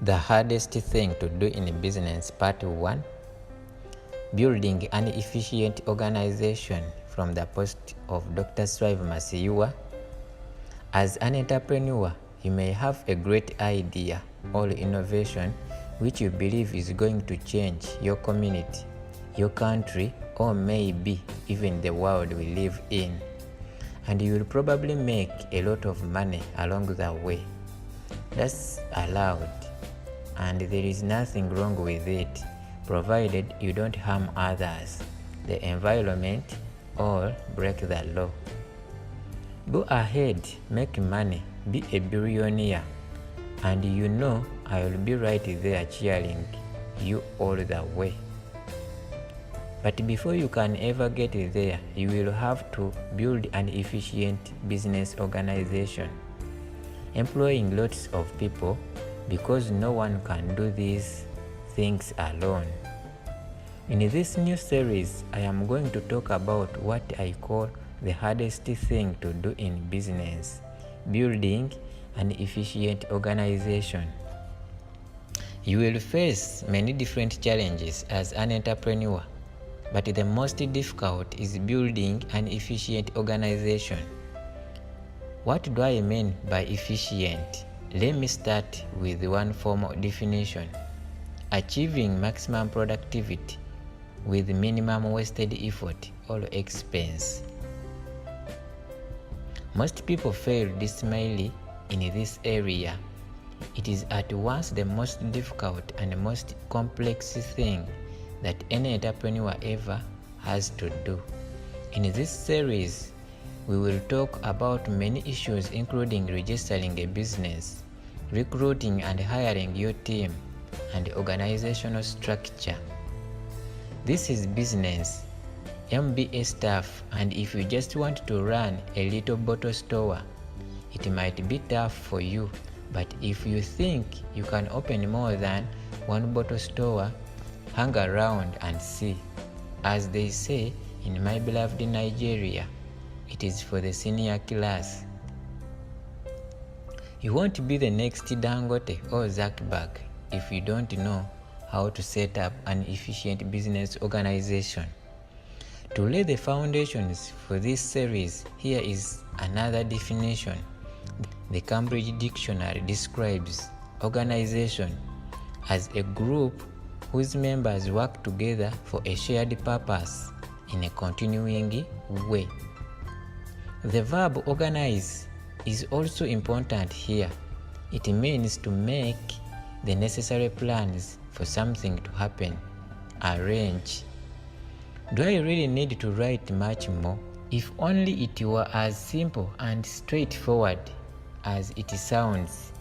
The hardest thing to do in business, part 1. Building an efficient organization, from the post of Dr. Strive Masiyiwa. As an entrepreneur, you may have a great idea or innovation which you believe is going to change your community, your country, or maybe even the world we live in. And you will probably make a lot of money along the way. That's allowed, and there is nothing wrong with it, provided you don't harm others, the environment, or break the law. Go ahead, make money, be a billionaire, and you know I will be right there cheering you all the way. But before you can ever get there, you will have to build an efficient business organization, employing lots of people, because no one can do these things alone. In this new series, I am going to talk about what I call the hardest thing to do in business, building an efficient organization. You will face many different challenges as an entrepreneur, but the most difficult is building an efficient organization. What do I mean by efficient? Let me start with one formal definition: achieving maximum productivity with minimum wasted effort or expense. Most people fail dismally in this area. It is at once the most difficult and most complex thing that any entrepreneur ever has to do. In this series, we will talk about many issues, including registering a business, recruiting and hiring your team, and organizational structure. This is business, MBA stuff, and if you just want to run a little bottle store, it might be tough for you. But if you think you can open more than one bottle store, hang around and see. As they say in my beloved Nigeria, it is for the senior class. You won't be the next Dangote or Zuckerberg if you don't know how to set up an efficient business organization. To lay the foundations for this series, here is another definition. The Cambridge Dictionary describes organization as a group whose members work together for a shared purpose in a continuing way. The verb organize is also important here. It means to make the necessary plans for something to happen, arrange. Do I really need to write much more? If only it were as simple and straightforward as it sounds.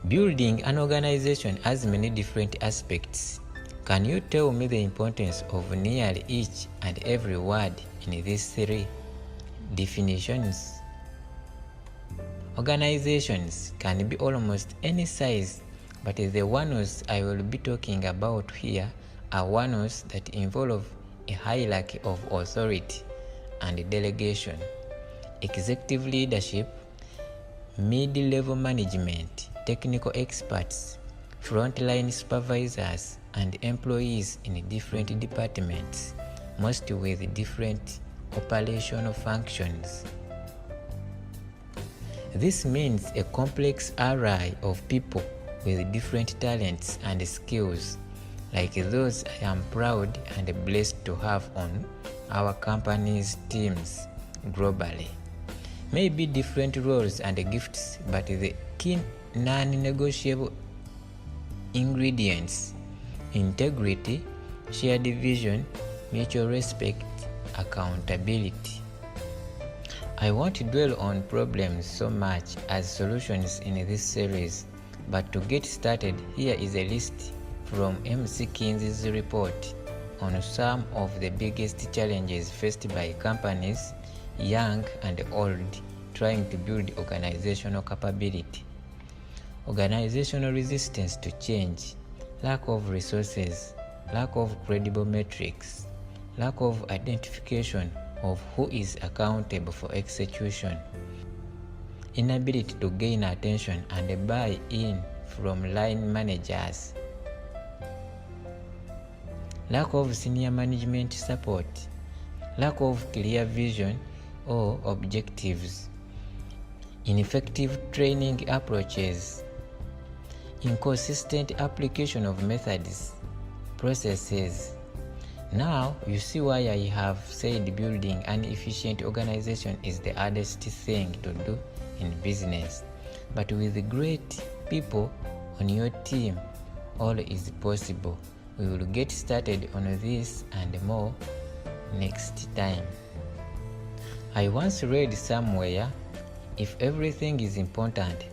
Building an organization has many different aspects. Can you tell me the importance of nearly each and every word in these 3 definitions? Organizations can be almost any size, but the ones I will be talking about here are ones that involve a hierarchy of authority and delegation, executive leadership, mid-level management, technical experts, frontline supervisors, and employees in different departments, most with different operational functions. This means a complex array of people with different talents and skills, like those I am proud and blessed to have on our company's teams globally. Maybe different roles and gifts, but the key non-negotiable ingredients: integrity, shared vision, mutual respect, accountability. I won't dwell on problems so much as solutions in this series, but to get started, here is a list from MC Kinsey's report on some of the biggest challenges faced by companies, young and old, trying to build organizational capability. Organizational resistance to change, lack of resources, lack of credible metrics, lack of identification of who is accountable for execution, inability to gain attention and buy-in from line managers, lack of senior management support, lack of clear vision or objectives, ineffective training approaches, inconsistent application of methods, processes. Now you see why I have said building an efficient organization is the hardest thing to do in business. But with great people on your team, all is possible. We will get started on this and more next time. I once read somewhere, if everything is important,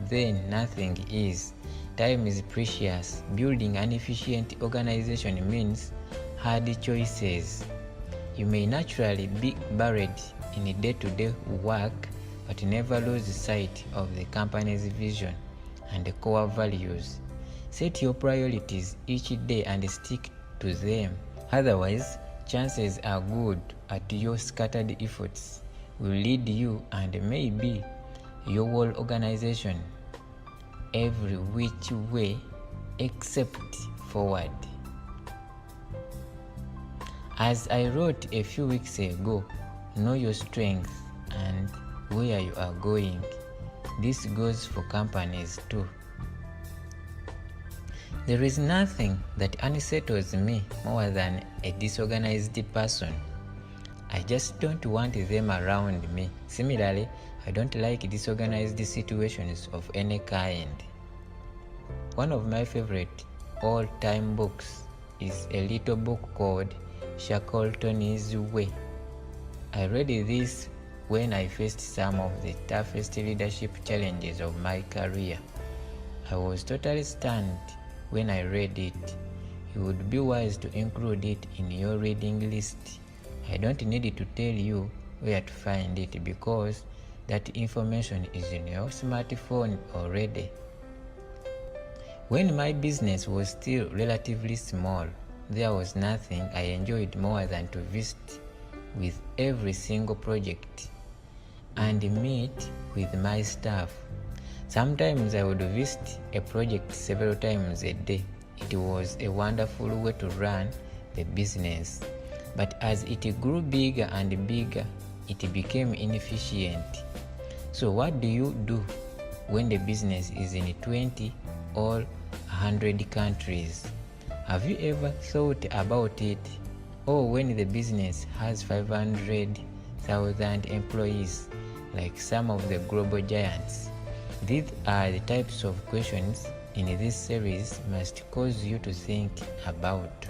then nothing is. Time is precious. Building an efficient organization means hard choices. You may naturally be buried in day-to-day work, but never lose sight of the company's vision and the core values. Set your priorities each day and stick to them. Otherwise, chances are good at your scattered efforts will lead you and maybe your whole organization every which way except forward. As I wrote a few weeks ago, know your strengths and where you are going. This goes for companies too. There is nothing that unsettles me more than a disorganized person. I just don't want them around me. Similarly, I don't like disorganized situations of any kind. One of my favorite all-time books is a little book called Shackleton's Way. I read this when I faced some of the toughest leadership challenges of my career. I was totally stunned when I read it. You would be wise to include it in your reading list. I don't need to tell you where to find it because that information is in your smartphone already. When my business was still relatively small, there was nothing I enjoyed more than to visit with every single project and meet with my staff. Sometimes I would visit a project several times a day. It was a wonderful way to run the business. But as it grew bigger and bigger, it became inefficient. So what do you do when the business is in 20 or 100 countries? Have you ever thought about it? Or when the business has 500,000 employees, like some of the global giants? These are the types of questions in this series must cause you to think about.